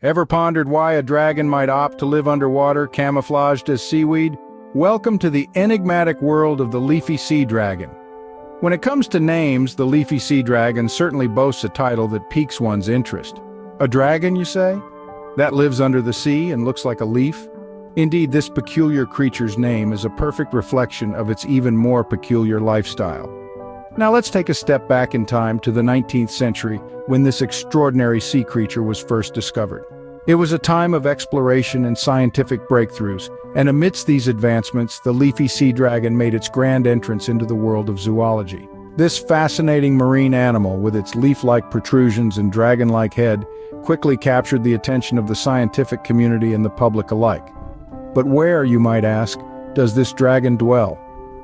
Ever pondered why a dragon might opt to live underwater, camouflaged as seaweed? Welcome to the enigmatic world of the Leafy Sea Dragon. When it comes to names, the Leafy Sea Dragon certainly boasts a title that piques one's interest. A dragon, you say? That lives under the sea and looks like a leaf? Indeed, this peculiar creature's name is a perfect reflection of its even more peculiar lifestyle. Now let's take a step back in time to the 19th century when this extraordinary sea creature was first discovered. It was a time of exploration and scientific breakthroughs, and amidst these advancements, the Leafy Sea Dragon made its grand entrance into the world of zoology. This fascinating marine animal, with its leaf-like protrusions and dragon-like head, quickly captured the attention of the scientific community and the public alike. But where, you might ask, does this dragon dwell?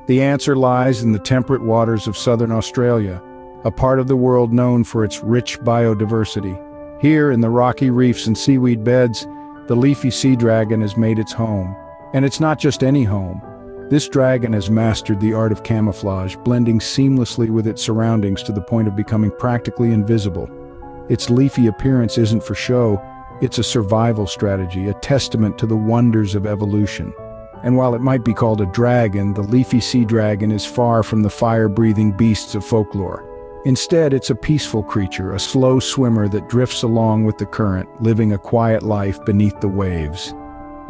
The answer lies in the temperate waters of southern Australia, a part of the world known for its rich biodiversity. Here, in the rocky reefs and seaweed beds, the Leafy Sea Dragon has made its home. And it's not just any home. This dragon has mastered the art of camouflage, blending seamlessly with its surroundings to the point of becoming practically invisible. Its leafy appearance isn't for show, it's a survival strategy, a testament to the wonders of evolution. And while it might be called a dragon, the Leafy Sea Dragon is far from the fire-breathing beasts of folklore. Instead, it's a peaceful creature, a slow swimmer that drifts along with the current, living a quiet life beneath the waves.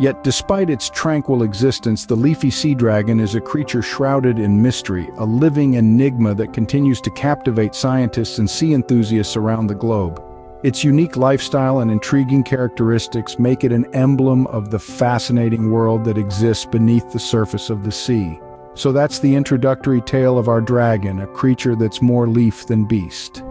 Yet despite its tranquil existence, the Leafy Sea Dragon is a creature shrouded in mystery, a living enigma that continues to captivate scientists and sea enthusiasts around the globe. Its unique lifestyle and intriguing characteristics make it an emblem of the fascinating world that exists beneath the surface of the sea. So that's the introductory tale of our dragon, a creature that's more leaf than beast.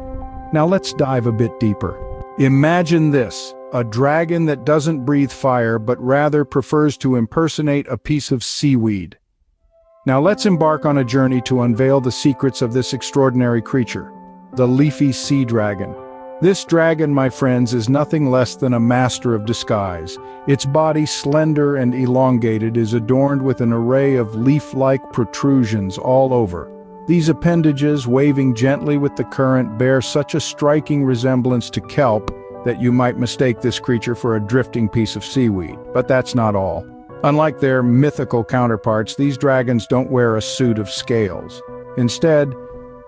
Now let's dive a bit deeper. Imagine this, a dragon that doesn't breathe fire but rather prefers to impersonate a piece of seaweed. Now let's embark on a journey to unveil the secrets of this extraordinary creature, the Leafy Sea Dragon. This dragon, my friends, is nothing less than a master of disguise. Its body, slender and elongated, is adorned with an array of leaf-like protrusions all over. These appendages, waving gently with the current, bear such a striking resemblance to kelp that you might mistake this creature for a drifting piece of seaweed. But that's not all. Unlike their mythical counterparts, these dragons don't wear a suit of scales. Instead,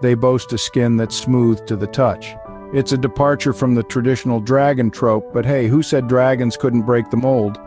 they boast a skin that's smooth to the touch. It's a departure from the traditional dragon trope, but hey, who said dragons couldn't break the mold?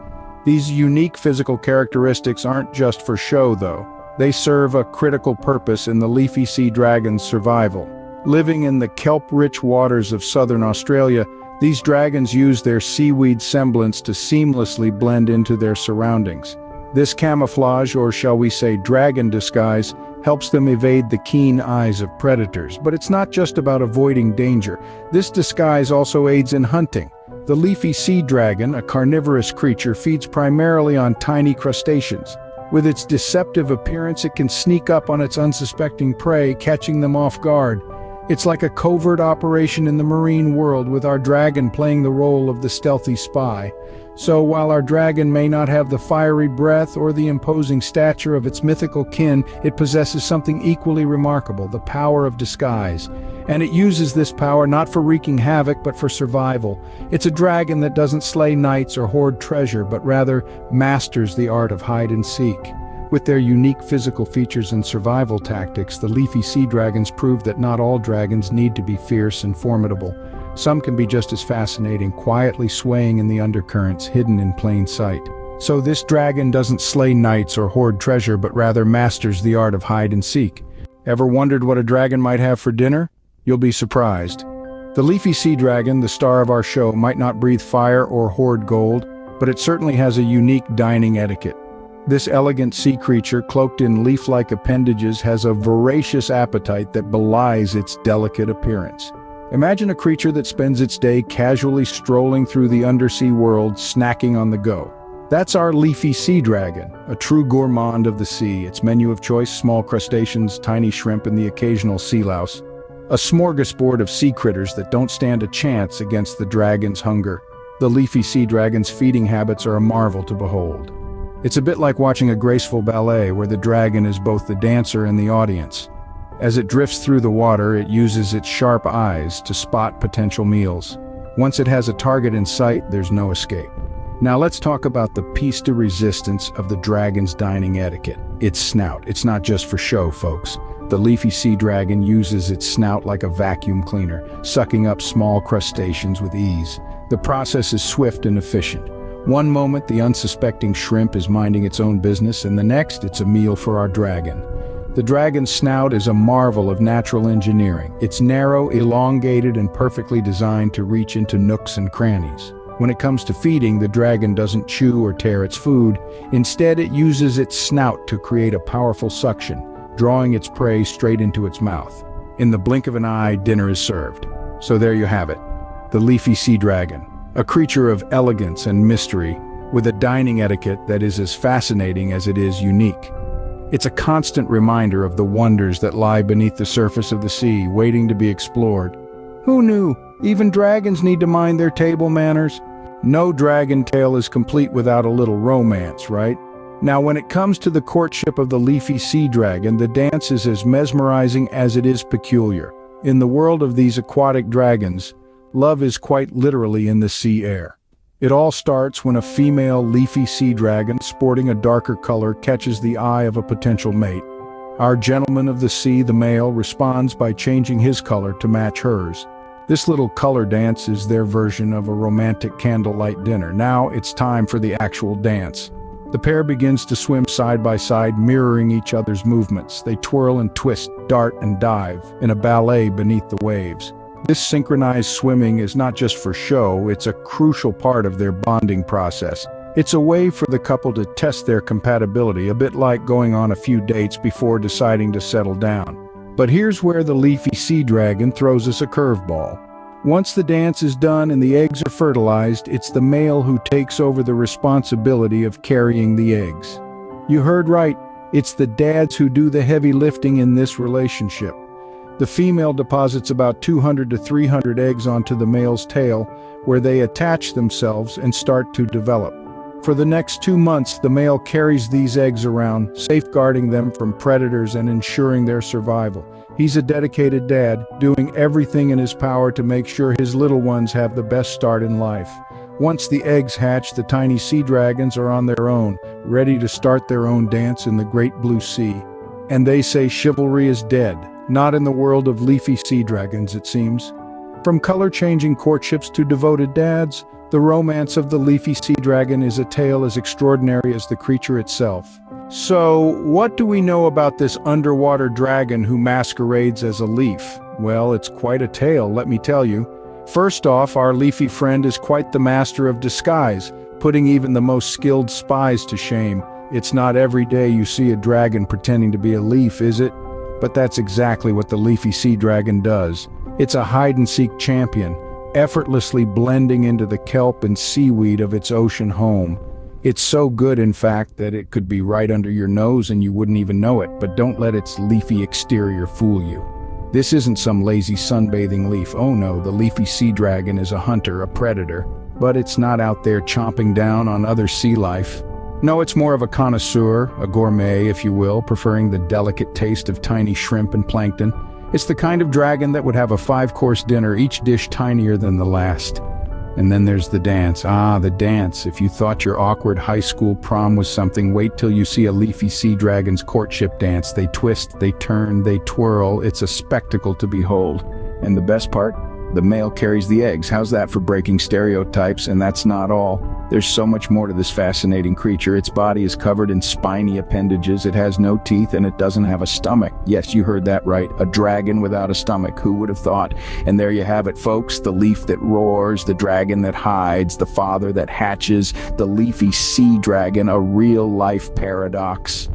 These unique physical characteristics aren't just for show, though. They serve a critical purpose in the Leafy Sea Dragon's survival. Living in the kelp-rich waters of southern Australia, these dragons use their seaweed semblance to seamlessly blend into their surroundings. This camouflage, or shall we say dragon disguise, helps them evade the keen eyes of predators. But it's not just about avoiding danger. This disguise also aids in hunting. The Leafy Sea Dragon, a carnivorous creature, feeds primarily on tiny crustaceans. With its deceptive appearance, it can sneak up on its unsuspecting prey, catching them off guard. It's like a covert operation in the marine world, with our dragon playing the role of the stealthy spy. So while our dragon may not have the fiery breath or the imposing stature of its mythical kin, it possesses something equally remarkable, the power of disguise. And it uses this power not for wreaking havoc, but for survival. It's a dragon that doesn't slay knights or hoard treasure, but rather masters the art of hide and seek. With their unique physical features and survival tactics, the Leafy Sea Dragons prove that not all dragons need to be fierce and formidable. Some can be just as fascinating, quietly swaying in the undercurrents, hidden in plain sight. So this dragon doesn't slay knights or hoard treasure, but rather masters the art of hide and seek. Ever wondered what a dragon might have for dinner? You'll be surprised. The Leafy Sea Dragon, the star of our show, might not breathe fire or hoard gold, but it certainly has a unique dining etiquette. This elegant sea creature, cloaked in leaf-like appendages, has a voracious appetite that belies its delicate appearance. Imagine a creature that spends its day casually strolling through the undersea world, snacking on the go. That's our Leafy Sea Dragon, a true gourmand of the sea. Its menu of choice: small crustaceans, tiny shrimp, and the occasional sea louse. A smorgasbord of sea critters that don't stand a chance against the dragon's hunger. The Leafy Sea Dragon's feeding habits are a marvel to behold. It's a bit like watching a graceful ballet where the dragon is both the dancer and the audience. As it drifts through the water, it uses its sharp eyes to spot potential meals. Once it has a target in sight, there's no escape. Now let's talk about the piece de resistance of the dragon's dining etiquette, its snout. It's not just for show, folks. The Leafy Sea Dragon uses its snout like a vacuum cleaner, sucking up small crustaceans with ease. The process is swift and efficient. One moment, the unsuspecting shrimp is minding its own business, and the next, it's a meal for our dragon. The dragon's snout is a marvel of natural engineering. It's narrow, elongated, and perfectly designed to reach into nooks and crannies. When it comes to feeding, the dragon doesn't chew or tear its food. Instead, it uses its snout to create a powerful suction, drawing its prey straight into its mouth. In the blink of an eye, dinner is served. So there you have it, the Leafy Sea Dragon, a creature of elegance and mystery, with a dining etiquette that is as fascinating as it is unique. It's a constant reminder of the wonders that lie beneath the surface of the sea, waiting to be explored. Who knew? Even dragons need to mind their table manners. No dragon tale is complete without a little romance, right? Now, when it comes to the courtship of the Leafy Sea Dragon, the dance is as mesmerizing as it is peculiar. In the world of these aquatic dragons, love is quite literally in the sea air. It all starts when a female Leafy Sea Dragon, sporting a darker color, catches the eye of a potential mate. Our gentleman of the sea, the male, responds by changing his color to match hers. This little color dance is their version of a romantic candlelight dinner. Now it's time for the actual dance. The pair begins to swim side by side, mirroring each other's movements. They twirl and twist, dart and dive, in a ballet beneath the waves. This synchronized swimming is not just for show, it's a crucial part of their bonding process. It's a way for the couple to test their compatibility, a bit like going on a few dates before deciding to settle down. But here's where the Leafy Sea Dragon throws us a curveball. Once the dance is done and the eggs are fertilized, it's the male who takes over the responsibility of carrying the eggs. You heard right, it's the dads who do the heavy lifting in this relationship. The female deposits about 200 to 300 eggs onto the male's tail, where they attach themselves and start to develop. For the next 2 months, the male carries these eggs around, safeguarding them from predators and ensuring their survival. He's a dedicated dad, doing everything in his power to make sure his little ones have the best start in life. Once the eggs hatch, the tiny sea dragons are on their own, ready to start their own dance in the great blue sea. And they say chivalry is dead, not in the world of Leafy Sea Dragons, it seems. From color-changing courtships to devoted dads, the romance of the Leafy Sea Dragon is a tale as extraordinary as the creature itself. So, what do we know about this underwater dragon who masquerades as a leaf? Well, it's quite a tale, let me tell you. First off, our leafy friend is quite the master of disguise, putting even the most skilled spies to shame. It's not every day you see a dragon pretending to be a leaf, is it? But that's exactly what the Leafy Sea Dragon does. It's a hide-and-seek champion, effortlessly blending into the kelp and seaweed of its ocean home. It's so good, in fact, that it could be right under your nose and you wouldn't even know it, but don't let its leafy exterior fool you. This isn't some lazy sunbathing leaf. Oh no, the Leafy Sea Dragon is a hunter, a predator, but it's not out there chomping down on other sea life. No, it's more of a connoisseur, a gourmet, if you will, preferring the delicate taste of tiny shrimp and plankton. It's the kind of dragon that would have a 5-course dinner, each dish tinier than the last. And then there's the dance. Ah, the dance. If you thought your awkward high school prom was something, wait till you see a Leafy Sea Dragon's courtship dance. They twist, they turn, they twirl. It's a spectacle to behold. And the best part? The male carries the eggs. How's that for breaking stereotypes? And that's not all. There's so much more to this fascinating creature. Its body is covered in spiny appendages. It has no teeth and it doesn't have a stomach. Yes, you heard that right. A dragon without a stomach. Who would have thought? And there you have it, folks. The leaf that roars, the dragon that hides, the father that hatches, the Leafy Sea Dragon, a real-life paradox.